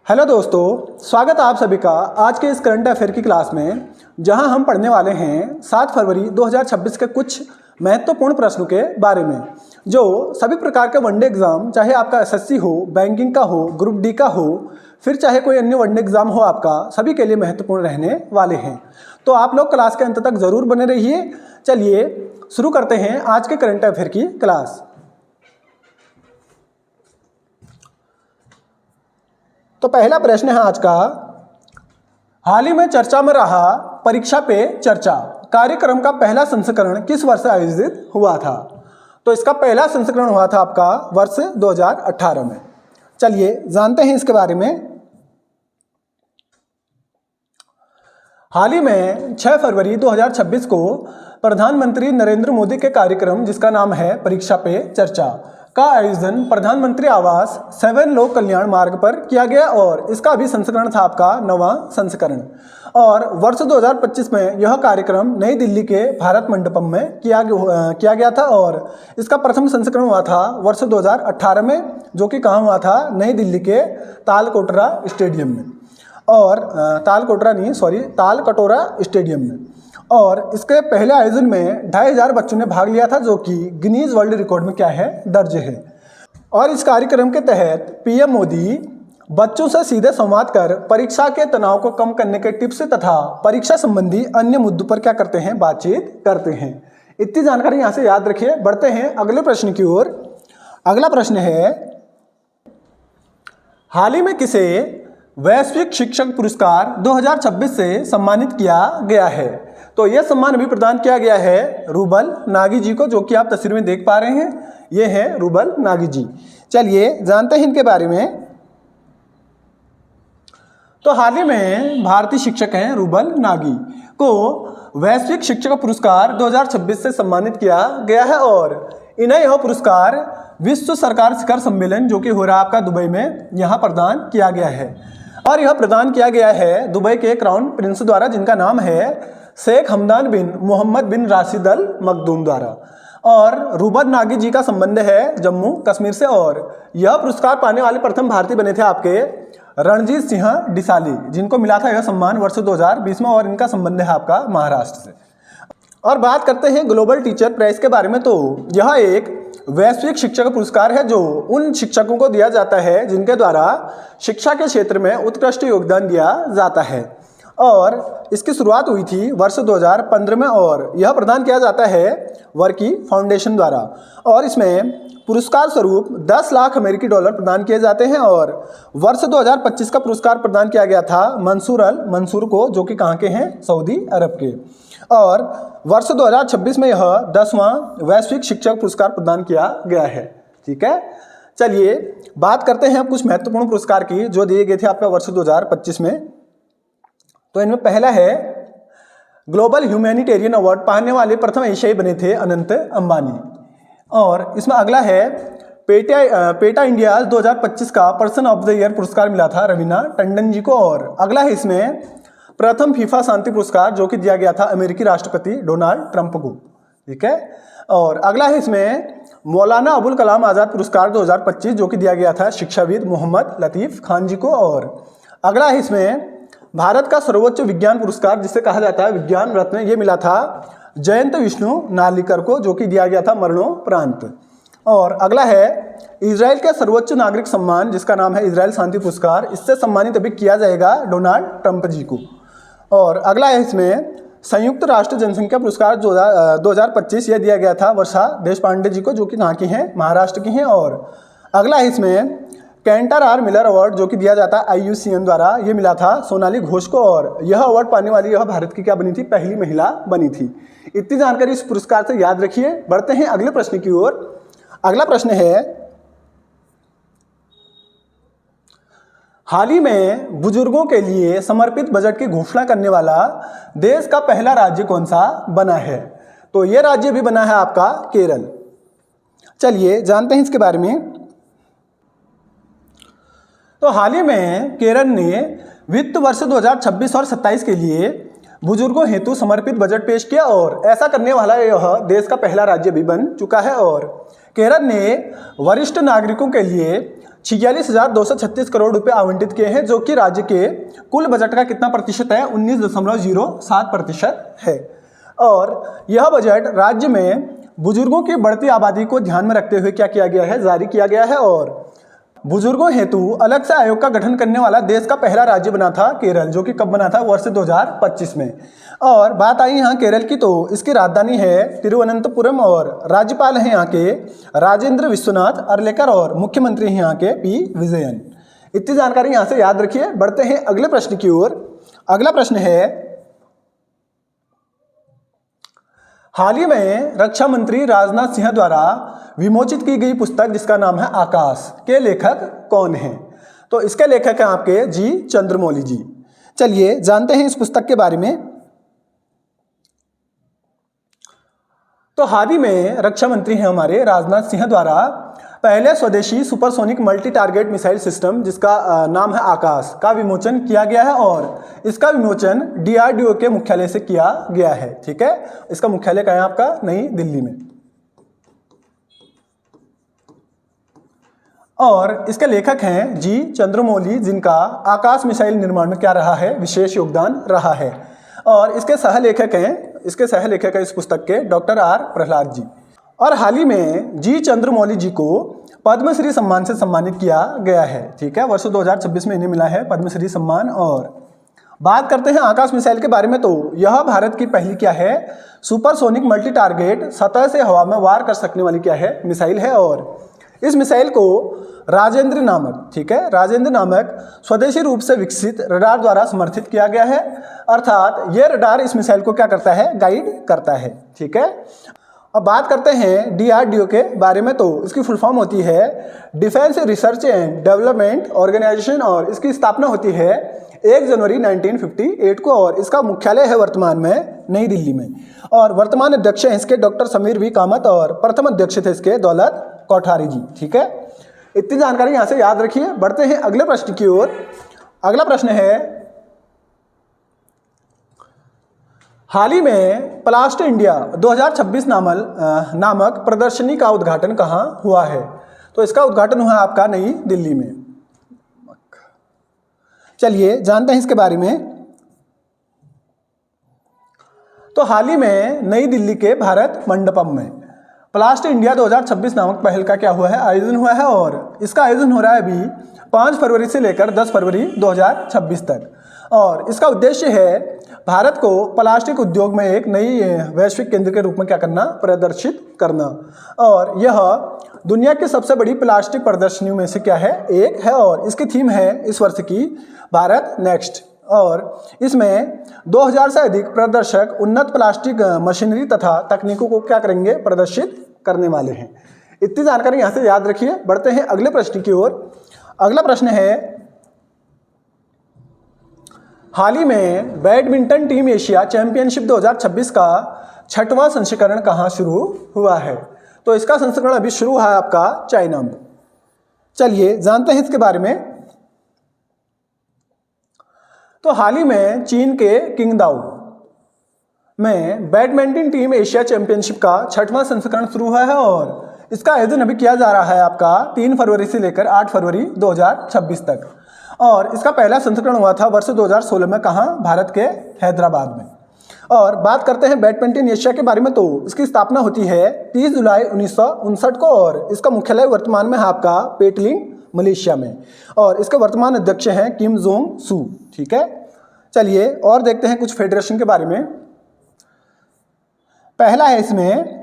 Hello दोस्तों, स्वागत है आप सभी का आज के इस करंट अफेयर की क्लास में, जहां हम पढ़ने वाले हैं 7 फरवरी 2026 के कुछ महत्वपूर्ण प्रश्नों के बारे में, जो सभी प्रकार के वनडे एग्जाम, चाहे आपका एसएससी हो, बैंकिंग का हो, ग्रुप डी का हो, फिर चाहे कोई अन्य वनडे एग्जाम हो आपका, सभी के लिए महत्वपूर्ण रहने वाले हैं। तो आप लोग क्लास के अंत तक जरूर बने रहिए। चलिए शुरू करते हैं आज के करंट अफेयर की क्लास। तो पहला प्रश्न है आज का, हाल ही में चर्चा में रहा परीक्षा पे चर्चा कार्यक्रम का पहला संस्करण किस वर्ष आयोजित हुआ था? तो इसका पहला संस्करण हुआ था आपका वर्ष 2018 में। चलिए जानते हैं इसके बारे में। हाल ही में 6 फरवरी 2026 को प्रधानमंत्री नरेंद्र मोदी के कार्यक्रम जिसका नाम है परीक्षा पे चर्चा का आयोजन प्रधानमंत्री आवास 7 लोक कल्याण मार्ग पर किया गया और इसका भी संस्करण था आपका 9वां संस्करण। और वर्ष 2025 में यह कार्यक्रम नई दिल्ली के भारत मंडपम में किया गया था और इसका प्रथम संस्करण हुआ था वर्ष 2018 में, जो कि कहाँ हुआ था? नई दिल्ली के तालकटोरा स्टेडियम में, और तालकटोरा स्टेडियम में। और इसके पहले आयोजन में 2500 बच्चों ने भाग लिया था, जो कि गिनीज वर्ल्ड रिकॉर्ड में क्या है? दर्ज है। और इस कार्यक्रम के तहत पीएम मोदी बच्चों से सीधे संवाद कर परीक्षा के तनाव को कम करने के टिप्स तथा परीक्षा संबंधी अन्य मुद्दों पर क्या करते हैं? बातचीत करते हैं। इतनी जानकारी यहाँ से याद रखिए। बढ़ते हैं अगले प्रश्न की ओर। अगला प्रश्न है, हाल ही में किसे वैश्विक शिक्षक पुरस्कार 2026 से सम्मानित किया गया है? तो यह सम्मान अभी प्रदान किया गया है रूबल नागी जी को, जो कि आप तस्वीर में देख पा रहे हैं। ये हैं रूबल नागी जी। चलिए जानते हैं इनके बारे में। तो हाल ही में भारतीय शिक्षक हैं रूबल नागी को वैश्विक शिक्षक पुरस्कार 2026 से सम्मानित किया गया है और इन्हें यह पुरस्कार विश्व सरकार शिखर सम्मेलन, जो कि हो रहा है आपका दुबई में, यहाँ प्रदान किया गया है। और यह प्रदान किया गया है दुबई के क्राउन प्रिंस द्वारा, जिनका नाम है शेख हमदान बिन मोहम्मद बिन राशिद अल मखदूम द्वारा। और रूबल नागी जी का संबंध है जम्मू कश्मीर से और यह पुरस्कार पाने वाले प्रथम भारतीय बने थे आपके रणजीत सिंह डिसाली, जिनको मिला था यह सम्मान वर्ष 2020 में, और इनका संबंध है आपका महाराष्ट्र से। और बात करते हैं ग्लोबल टीचर प्राइज के बारे में। तो यह एक वैश्विक शिक्षक पुरस्कार है जो उन शिक्षकों को दिया जाता है जिनके द्वारा शिक्षा के क्षेत्र में उत्कृष्ट योगदान दिया जाता है। और इसकी शुरुआत हुई थी वर्ष 2015 में और यह प्रदान किया जाता है वर्की फाउंडेशन द्वारा। और इसमें पुरस्कार स्वरूप 10 लाख अमेरिकी डॉलर प्रदान किए जाते हैं। और वर्ष 2025 का पुरस्कार प्रदान किया गया था मंसूर अल मंसूर को, जो कि कहाँ के हैं? सऊदी अरब के। और वर्ष 2026 में यह 10वां वैश्विक शिक्षक पुरस्कार प्रदान किया गया है। ठीक है, चलिए बात करते हैं अब कुछ महत्वपूर्ण पुरस्कार की जो दिए गए थे आपका वर्ष 2025 में। तो इनमें पहला है ग्लोबल ह्यूमैनिटेरियन अवार्ड पाने वाले प्रथम एशियाई बने थे अनंत अंबानी। और इसमें अगला है पेटा इंडिया 2025 का पर्सन ऑफ द ईयर पुरस्कार मिला था रवीना टंडन जी को। और अगला है इसमें प्रथम फीफा शांति पुरस्कार, जो कि दिया गया था अमेरिकी राष्ट्रपति डोनाल्ड ट्रंप को। ठीक है, और अगला है इसमें मौलाना अबुल कलाम आज़ाद पुरस्कार 2025, जो कि दिया गया था शिक्षाविद मोहम्मद लतीफ़ खान जी को। और अगला है इसमें भारत का सर्वोच्च विज्ञान पुरस्कार, जिसे कहा जाता है विज्ञान रत्न, ये मिला था जयंत विष्णु नार्लिकर को, जो कि दिया गया था मरणोपरांत। और अगला है इजराइल के सर्वोच्च नागरिक सम्मान, जिसका नाम है इजराइल शांति पुरस्कार, इससे सम्मानित अभी किया जाएगा डोनाल्ड ट्रंप जी को। और अगला है इसमें संयुक्त राष्ट्र जनसंख्या पुरस्कार 2025, यह दिया गया था वर्षा देशपांडे जी को, जो कि कहाँ की हैं? महाराष्ट्र की हैं। और अगला है इसमें कैंटर आर मिलर अवार्ड, जो कि दिया जाता है IUCN द्वारा, ये मिला था सोनाली घोष को। और यह अवार्ड पाने वाली यह भारत की क्या बनी थी? पहली महिला बनी थी। इतनी जानकारी इस पुरस्कार से याद रखिए। बढ़ते हैं अगले प्रश्न की ओर। अगला प्रश्न है, हाल ही में बुजुर्गों के लिए समर्पित बजट की घोषणा करने वाला देश का पहला राज्य कौन सा बना है? तो यह राज्य भी बना है आपका केरल। चलिए जानते हैं इसके बारे में। तो हाल ही में केरल ने वित्त वर्ष 2026 और 27 के लिए बुजुर्गों हेतु समर्पित बजट पेश किया और ऐसा करने वाला यह देश का पहला राज्य भी बन चुका है। और केरल ने वरिष्ठ नागरिकों के लिए 46,236 करोड़ रुपए आवंटित किए हैं, जो कि राज्य के कुल बजट का कितना प्रतिशत है? 19.07% है। और यह बजट राज्य में बुजुर्गों की बढ़ती आबादी को ध्यान में रखते हुए क्या किया गया है? जारी किया गया है। और बुजुर्गों हेतु अलग से आयोग का गठन करने वाला देश का पहला राज्य बना था केरल, जो कि कब बना था? वर्ष 2025 में। और बात आई यहाँ केरल की, तो इसकी राजधानी है तिरुवनंतपुरम और राज्यपाल हैं यहाँ के राजेंद्र विश्वनाथ अर्लेकर और मुख्यमंत्री हैं यहाँ के पी विजयन। इतनी जानकारी यहाँ से याद रखिए। बढ़ते हैं अगले प्रश्न की ओर। अगला प्रश्न है, हाल ही में रक्षा मंत्री राजनाथ सिंह द्वारा विमोचित की गई पुस्तक जिसका नाम है आकाश के लेखक कौन हैं? तो इसके लेखक हैं आपके जी चंद्रमौली जी। चलिए जानते हैं इस पुस्तक के बारे में। तो हाल ही में रक्षा मंत्री हैं हमारे राजनाथ सिंह द्वारा पहले स्वदेशी supersonic multi target missile system जिसका नाम है आकाश का विमोचन किया गया है और इसका विमोचन DRDO के मुख्यालय से किया गया है। ठीक है, इसका मुख्यालय कहाँ है आपका? नई दिल्ली में। और इसके लेखक हैं जी चंद्रमौली, जिनका आकाश मिसाइल निर्माण में क्या रहा है? विशेष योगदान रहा है। और इसके सहलेखक हैं इस पुस्तक के डॉक्टर R प्रहलाद जी। और हाल ही में जी चंद्रमौली जी को पद्मश्री सम्मान से सम्मानित किया गया है। ठीक है, वर्ष 2026 में इन्हें मिला है पद्मश्री सम्मान। और बात करते हैं आकाश मिसाइल के बारे में, तो यह भारत की पहली क्या है? सुपरसोनिक मल्टी टारगेट सतह से हवा में वार कर सकने वाली क्या है? मिसाइल है। और इस मिसाइल को राजेंद्र नामक स्वदेशी रूप से विकसित रडार द्वारा समर्थित किया गया है। अर्थात यह रडार इस मिसाइल को क्या करता है? गाइड करता है। ठीक है, अब बात करते हैं DRDO के बारे में, तो इसकी फुल फॉर्म होती है defence research and development organisation और इसकी स्थापना होती है 1 जनवरी 1958 को और इसका मुख्यालय है वर्तमान में नई दिल्ली में। और वर्तमान अध्यक्ष हैं इसके डॉक्टर समीर V कामत और प्रथम अध्यक्ष थे इसके दौलत कोठारी जी। ठीक है, इतनी जानकारी यहाँ से याद रखिए। बढ़ते हैं अगले प्रश्न की ओर। अगला प्रश्न है, हाल ही में प्लास्ट इंडिया 2026 नामक प्रदर्शनी का उद्घाटन कहाँ हुआ है? तो इसका उद्घाटन हुआ आपका नई दिल्ली में। चलिए जानते हैं इसके बारे में। तो हाल ही में नई दिल्ली के भारत मंडपम में प्लास्ट इंडिया 2026 नामक पहल का क्या हुआ है? आयोजन हुआ है। और इसका आयोजन हो रहा है अभी 5 फरवरी से लेकर 10 फरवरी 2026 तक। और इसका उद्देश्य है भारत को प्लास्टिक उद्योग में एक नई वैश्विक केंद्र के रूप में क्या करना? प्रदर्शित करना। और यह दुनिया की सबसे बड़ी प्लास्टिक प्रदर्शनियों में से क्या है? एक है। और इसकी थीम है इस वर्ष की भारत नेक्स्ट। और इसमें 2000 से अधिक प्रदर्शक उन्नत प्लास्टिक मशीनरी तथा तकनीकों को क्या करेंगे? प्रदर्शित करने वाले हैं। इतनी जानकारी यहाँ से याद रखिए। बढ़ते हैं अगले प्रश्न की ओर। अगला प्रश्न है, हाल ही में बैडमिंटन टीम एशिया चैंपियनशिप 2026 का 6वां संस्करण कहाँ शुरू हुआ है? तो इसका संस्करण अभी शुरू हुआ है आपका चाइना में। चलिए जानते हैं इसके बारे में। तो हाल ही में चीन के किंगदाओ में बैडमिंटन टीम एशिया चैंपियनशिप का 6वां संस्करण शुरू हुआ है और इसका आयोजन अभी किया जा रहा है आपका 3 फरवरी से लेकर 8 फरवरी 2026 तक। और इसका पहला संस्करण हुआ था वर्ष 2016 में। कहाँ? भारत के हैदराबाद में। और बात करते हैं बैडमिंटन एशिया के बारे में, तो इसकी स्थापना होती है 30 जुलाई 1959 को और इसका मुख्यालय वर्तमान में है आपका पेटलिंग मलेशिया में। और इसके वर्तमान अध्यक्ष हैं किम जोंग सू। ठीक है, चलिए और देखते हैं कुछ फेडरेशन के बारे में। पहला है इसमें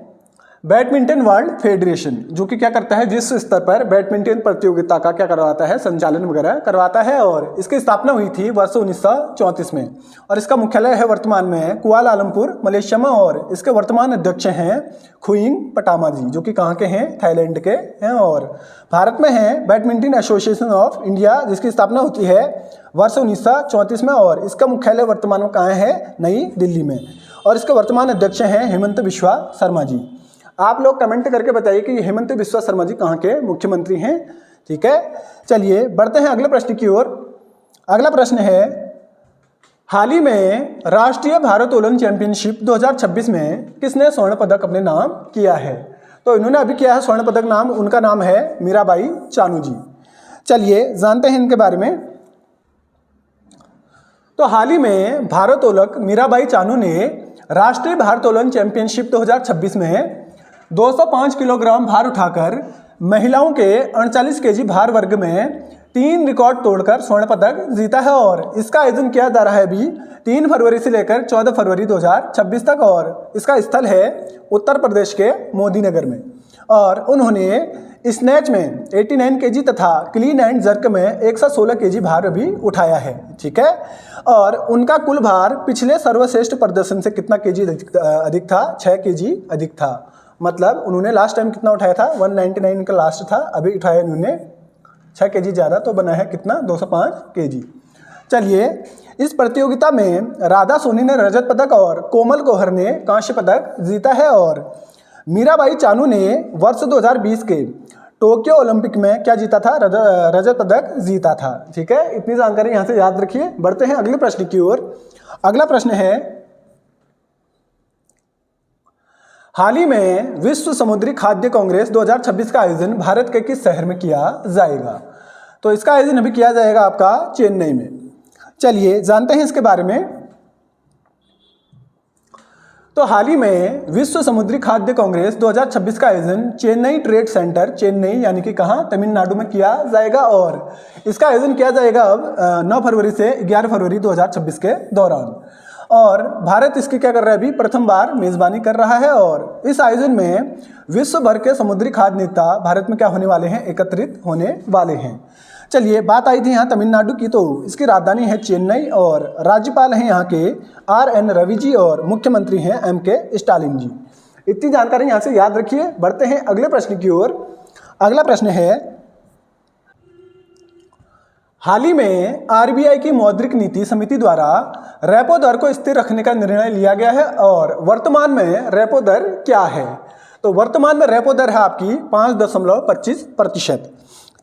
बैडमिंटन वर्ल्ड फेडरेशन, जो कि क्या करता है? विश्व स्तर पर बैडमिंटन प्रतियोगिता का क्या करवाता है? संचालन वगैरह करवाता है। और इसकी स्थापना हुई थी वर्ष 1934 में और इसका मुख्यालय है वर्तमान में कुआलालंपुर मलेशिया में। और इसके वर्तमान अध्यक्ष हैं खुइंग पटामा जी, जो कि कहाँ के हैं? थाईलैंड के हैं। और भारत में है बैडमिंटन एसोसिएशन ऑफ इंडिया, जिसकी स्थापना होती है वर्ष 1934 में और इसका मुख्यालय वर्तमान में कहाँ है? नई दिल्ली में। और इसके वर्तमान अध्यक्ष हैं हेमंत बिस्वा शर्मा जी। आप लोग कमेंट करके बताइए कि हेमंत बिस्वा शर्मा जी कहाँ के मुख्यमंत्री हैं। ठीक है, चलिए बढ़ते हैं अगले प्रश्न की ओर। अगला प्रश्न है, हाल ही में राष्ट्रीय भारोत्तोलन चैंपियनशिप 2026 में किसने स्वर्ण पदक अपने नाम किया है? तो इन्होंने अभी किया है स्वर्ण पदक, नाम उनका नाम है मीराबाई चानू जी। चलिए जानते हैं इनके बारे में। तो हाल ही में भारोत्तोलक मीराबाई चानू ने राष्ट्रीय भारोत्तोलन चैंपियनशिप 2026 में 205 किलोग्राम भार उठाकर महिलाओं के 38 केजी भार वर्ग में 3 रिकॉर्ड तोड़कर स्वर्ण पदक जीता है। और इसका आयोजन किया जा रहा है अभी 3 फरवरी से लेकर 14 फरवरी 2026 तक, और इसका स्थल है उत्तर प्रदेश के मोदी नगर में। और उन्होंने स्नैच में 89 केजी तथा क्लीन एंड जर्क में 116 केजी भार भी उठाया है, ठीक है। और उनका कुल भार पिछले सर्वश्रेष्ठ प्रदर्शन से कितना केजी अधिक था? 6 केजी अधिक था। मतलब उन्होंने लास्ट टाइम कितना उठाया था? 199 का लास्ट था, अभी उठाया उन्होंने 6 केजी ज़्यादा, तो बना है कितना? 205 केजी। चलिए, इस प्रतियोगिता में राधा सोनी ने रजत पदक और कोमल गौहर ने कांस्य पदक जीता है। और मीराबाई चानू ने वर्ष 2020 के टोक्यो ओलंपिक में क्या जीता था? रजत पदक जीता था, ठीक है। इतनी जानकारी यहाँ से याद रखिए। बढ़ते हैं अगले प्रश्न की ओर। अगला प्रश्न है, हाल ही में विश्व समुद्री खाद्य कांग्रेस 2026 का आयोजन भारत के किस शहर में किया जाएगा? तो इसका आयोजन अभी किया जाएगा आपका चेन्नई में। चलिए जानते हैं इसके बारे में। तो हाल ही में विश्व समुद्री खाद्य कांग्रेस 2026 का आयोजन चेन्नई ट्रेड सेंटर, चेन्नई यानी कि कहाँ? तमिलनाडु में किया जाएगा। और इसका आयोजन किया जाएगा अब 9 फरवरी से 11 फरवरी 2026 के दौरान। और भारत इसकी क्या कर रहा है? अभी प्रथम बार मेजबानी कर रहा है। और इस आयोजन में विश्व भर के समुद्री खाद्य नेता भारत में क्या होने वाले हैं? एकत्रित होने वाले हैं। चलिए, बात आई थी यहाँ तमिलनाडु की, तो इसकी राजधानी है चेन्नई और राज्यपाल हैं यहाँ के RN रवि जी और मुख्यमंत्री हैं MK स्टालिन जी। इतनी जानकारी यहाँ से याद रखिए। बढ़ते हैं अगले प्रश्न की ओर। अगला प्रश्न है, हाल ही में RBI की मौद्रिक नीति समिति द्वारा रेपो दर को स्थिर रखने का निर्णय लिया गया है। और वर्तमान में रेपो दर क्या है? तो वर्तमान में रेपो दर है आपकी 5.25%।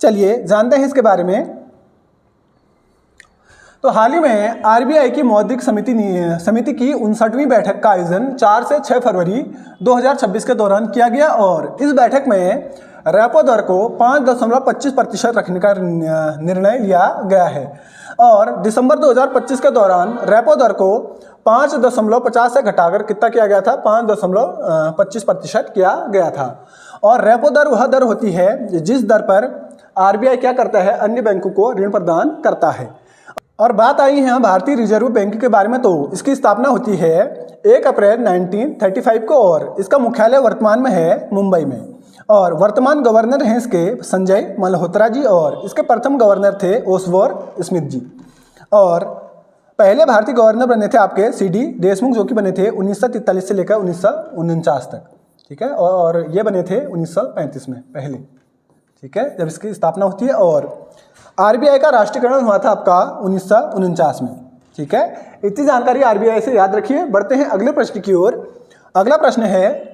चलिए जानते हैं इसके बारे में। तो हाल ही में RBI की मौद्रिक समिति की 59वीं बैठक का आयोजन 4 से 6 फरवरी 2026 के दौरान किया गया। और इस बैठक में रेपो दर को 5.25% रखने का निर्णय लिया गया है। और दिसंबर 2025 के दौरान रेपो दर को 5.50 से घटाकर कितना किया गया था? 5.25% किया गया था। और रेपो दर वह दर होती है जिस दर पर RBI क्या करता है? अन्य बैंकों को ऋण प्रदान करता है। और बात आई है भारतीय रिजर्व बैंक के बारे में, तो इसकी स्थापना होती है 1 अप्रैल 1935 को और इसका मुख्यालय वर्तमान में है मुंबई में। और वर्तमान गवर्नर हैं इसके संजय मल्होत्रा जी और इसके प्रथम गवर्नर थे ओसबोर्न स्मिथ जी। और पहले भारतीय गवर्नर बने थे आपके CD देशमुख, जो कि बने थे 1943 से लेकर 1949 तक, ठीक है। और ये बने थे 1935 में पहले, ठीक है, जब इसकी स्थापना होती है। और RBI का राष्ट्रीयकरण हुआ था आपका 1949 में, ठीक है। इतनी जानकारी RBI से याद रखिए। बढ़ते हैं अगले प्रश्न की ओर। अगला प्रश्न है,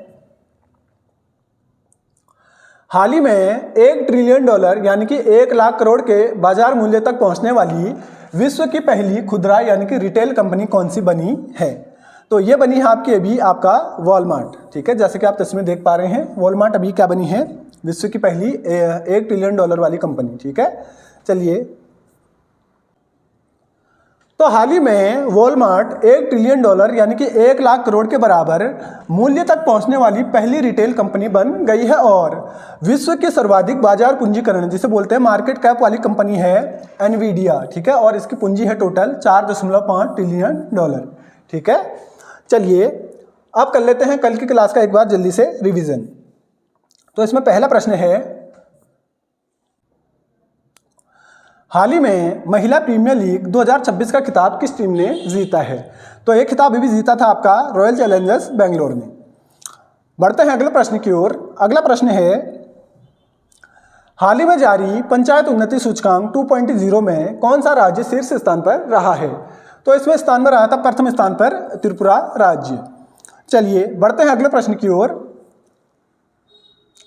हाल ही में $1 ट्रिलियन यानी कि 1 लाख करोड़ के बाजार मूल्य तक पहुंचने वाली विश्व की पहली खुदरा यानी कि रिटेल कंपनी कौन सी बनी है? तो ये बनी है आपकी अभी आपका वॉलमार्ट, ठीक है। जैसे कि आप तस्वीर देख पा रहे हैं, वॉलमार्ट अभी क्या बनी है? विश्व की पहली $1 ट्रिलियन वाली कंपनी, ठीक है। चलिए, तो हाल ही में वॉलमार्ट $1 ट्रिलियन यानी कि 1 लाख करोड़ के बराबर मूल्य तक पहुंचने वाली पहली रिटेल कंपनी बन गई है। और विश्व की सर्वाधिक बाजार पूंजीकरण जिसे बोलते हैं मार्केट कैप वाली कंपनी है एनवीडिया, ठीक है। और इसकी पूंजी है टोटल $4.5 ट्रिलियन, ठीक है। चलिए, अब कर लेते हैं कल की क्लास का एक बार जल्दी से रिवीजन। तो इसमें पहला प्रश्न है, हाल ही में महिला प्रीमियर लीग 2026 का खिताब किस टीम ने जीता है? तो ये खिताब भी जीता था आपका रॉयल चैलेंजर्स बेंगलोर ने। बढ़ते हैं अगले प्रश्न की ओर। अगला प्रश्न है, हाल ही में जारी पंचायत उन्नति सूचकांक 2.0 में कौन सा राज्य शीर्ष स्थान पर रहा है? तो इसमें स्थान में रहा था प्रथम स्थान पर त्रिपुरा राज्य। चलिए बढ़ते हैं अगले प्रश्न की ओर।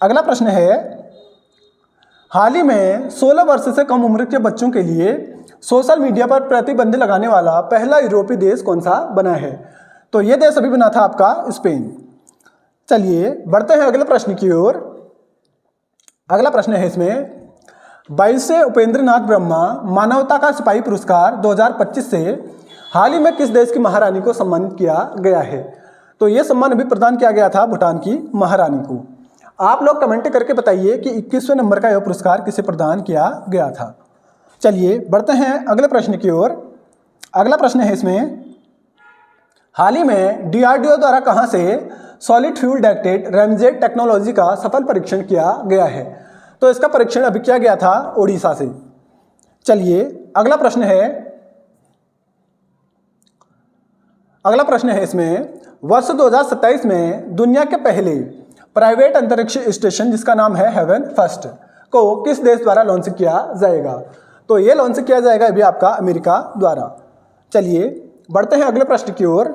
अगला प्रश्न है, हाल ही में 16 वर्ष से कम उम्र के बच्चों के लिए सोशल मीडिया पर प्रतिबंध लगाने वाला पहला यूरोपीय देश कौन सा बना है? तो यह देश अभी बना था आपका स्पेन। चलिए बढ़ते हैं अगले प्रश्न की ओर। अगला प्रश्न है इसमें, 22वें उपेंद्र नाथ ब्रह्मा मानवता का सिपाही पुरस्कार 2025 से हाल ही में किस देश की महारानी को सम्मानित किया गया है? तो यह सम्मान अभी प्रदान किया गया था भूटान की महारानी को। आप लोग कमेंट करके बताइए कि 21वें नंबर का यह पुरस्कार किसे प्रदान किया गया था। चलिए बढ़ते हैं अगले प्रश्न की ओर। अगला प्रश्न है इसमें, हाल ही में DRDO द्वारा कहां से solid fuel directed ramjet technology का सफल परीक्षण किया गया है? तो इसका परीक्षण अभी किया गया था ओडिशा से। चलिए अगला प्रश्न है इसमें, वर्ष 2027 में दुनिया के पहले प्राइवेट अंतरिक्ष स्टेशन जिसका नाम है हेवन फर्स्ट को किस देश द्वारा लॉन्च किया जाएगा? तो ये लॉन्च किया जाएगा अभी आपका अमेरिका द्वारा। चलिए बढ़ते हैं अगले प्रश्न की ओर।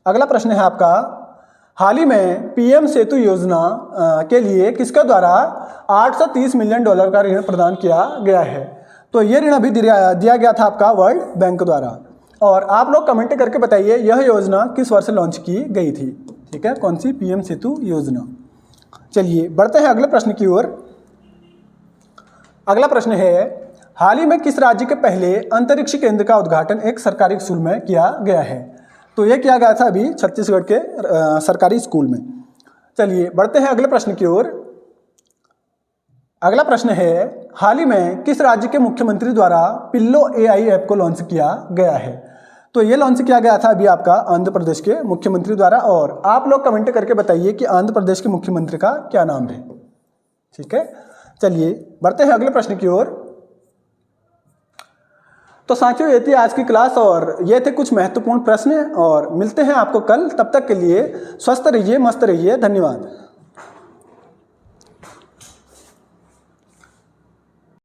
अगला प्रश्न है आपका, हाल ही में PM सेतु योजना के लिए किसके द्वारा $830 मिलियन का ऋण प्रदान किया गया है? तो ये ऋण अभी दिया गया था आपका वर्ल्ड बैंक द्वारा। और आप लोग कमेंट करके बताइए यह योजना किस वर्ष लॉन्च की गई थी। ठीक है, कौन सी PM सेतु योजना। चलिए बढ़ते हैं अगले प्रश्न की ओर। अगला प्रश्न है, हाल ही में किस राज्य के पहले अंतरिक्ष केंद्र का उद्घाटन एक सरकारी स्कूल में किया गया है? तो यह किया गया था अभी छत्तीसगढ़ के सरकारी स्कूल में। चलिए बढ़ते हैं अगले प्रश्न की ओर। अगला प्रश्न है, हाल ही में किस राज्य के मुख्यमंत्री द्वारा पिल्लो AI ऐप को लॉन्च किया गया है? तो ये लॉन्च किया गया था अभी आपका आंध्र प्रदेश के मुख्यमंत्री द्वारा। और आप लोग कमेंट करके बताइए कि आंध्र प्रदेश के मुख्यमंत्री का क्या नाम है। ठीक है, चलिए बढ़ते हैं अगले प्रश्न की ओर। तो साथियों ये थी आज की क्लास और ये थे कुछ महत्वपूर्ण प्रश्न। और मिलते हैं आपको कल, तब तक के लिए स्वस्थ रहिए, मस्त रहिए, धन्यवाद।